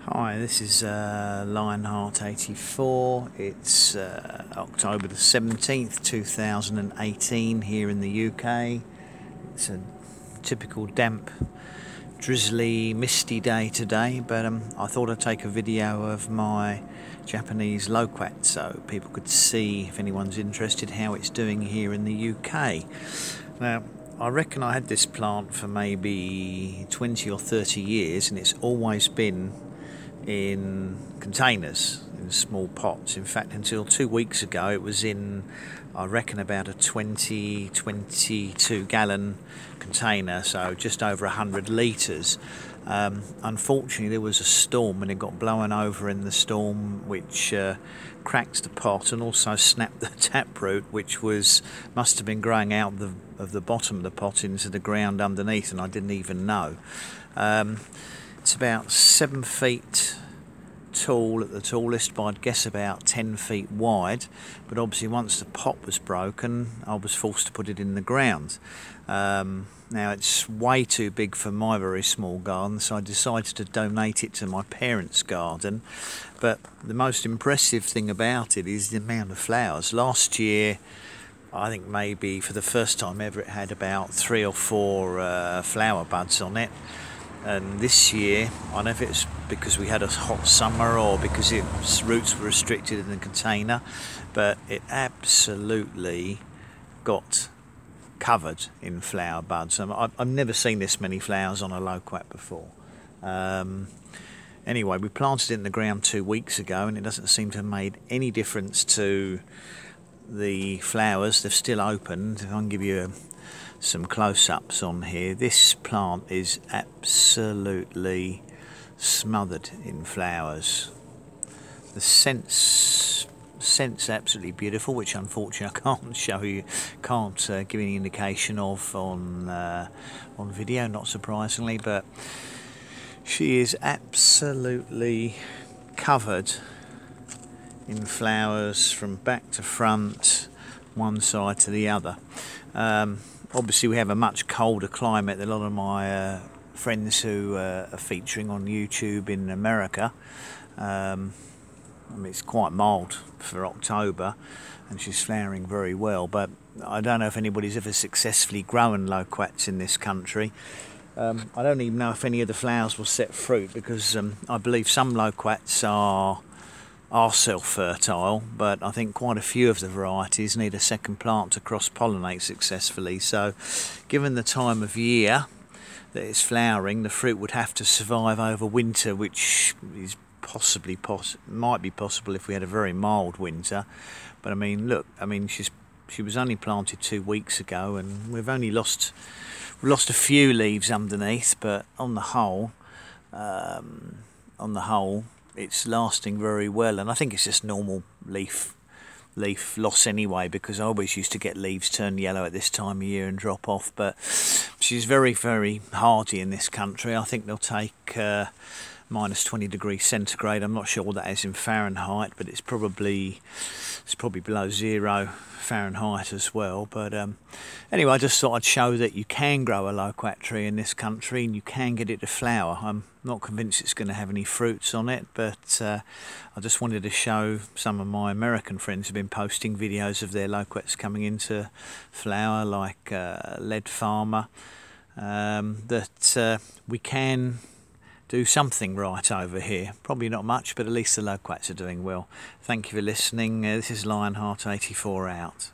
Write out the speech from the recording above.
Hi, this is Lionheart84. It's October the 17th, 2018 here in the UK. It's a typical damp, drizzly, misty day today, but I thought I'd take a video of my Japanese Loquat so people could see, if anyone's interested, how it's doing here in the UK. Now, I reckon I had this plant for maybe 20 or 30 years and it's always been in containers, in small pots. In fact, until 2 weeks ago it was in, I reckon, about a 22 gallon container, so just over 100 litres. Unfortunately there was a storm and it got blown over in the storm, which cracked the pot and also snapped the taproot, which must have been growing out of the bottom of the pot into the ground underneath, and I didn't even know. It's about 7 feet tall at the tallest, but I'd guess about 10 feet wide. But obviously once the pot was broken, I was forced to put it in the ground. Now it's way too big for my very small garden, so I decided to donate it to my parents' garden. But the most impressive thing about it is the amount of flowers. Last year, I think maybe for the first time ever, it had about 3 or 4 flower buds on it. And this year, I don't know if it's because we had a hot summer or because its roots were restricted in the container, but it absolutely got covered in flower buds. I've never seen this many flowers on a Loquat before. Anyway, we planted it in the ground 2 weeks ago and it doesn't seem to have made any difference to the flowers. They're still open. If I can give you some close-ups on here, this plant is absolutely smothered in flowers. The scent's absolutely beautiful, which unfortunately I can't show you, can't give any indication of on video, not surprisingly, but she is absolutely covered in flowers from back to front, one side to the other. Obviously we have a much colder climate than a lot of my friends who are featuring on YouTube in America. I mean, it's quite mild for October and she's flowering very well, but I don't know if anybody's ever successfully grown Loquats in this country. I don't even know if any of the flowers will set fruit, because I believe some Loquats are self-fertile, but I think quite a few of the varieties need a second plant to cross-pollinate successfully. So given the time of year that it's flowering, the fruit would have to survive over winter, which is might be possible if we had a very mild winter. But I mean, look, I mean, she was only planted 2 weeks ago and we've only lost a few leaves underneath, but on the whole it's lasting very well, and I think it's just normal leaf loss anyway, because I always used to get leaves turn yellow at this time of year and drop off. But she's very, very hardy in this country. I think they'll take minus 20 degrees centigrade. I'm not sure what that is in Fahrenheit, but it's probably below 0 Fahrenheit as well. But anyway, I just thought I'd show that you can grow a Loquat tree in this country and you can get it to flower. I'm not convinced it's going to have any fruits on it, but I just wanted to show some of my American friends who've been posting videos of their Loquats coming into flower, like Lead Farmer, that we can do something right over here. Probably not much, but at least the Loquats are doing well. Thank you for listening. This is Lionheart84 out.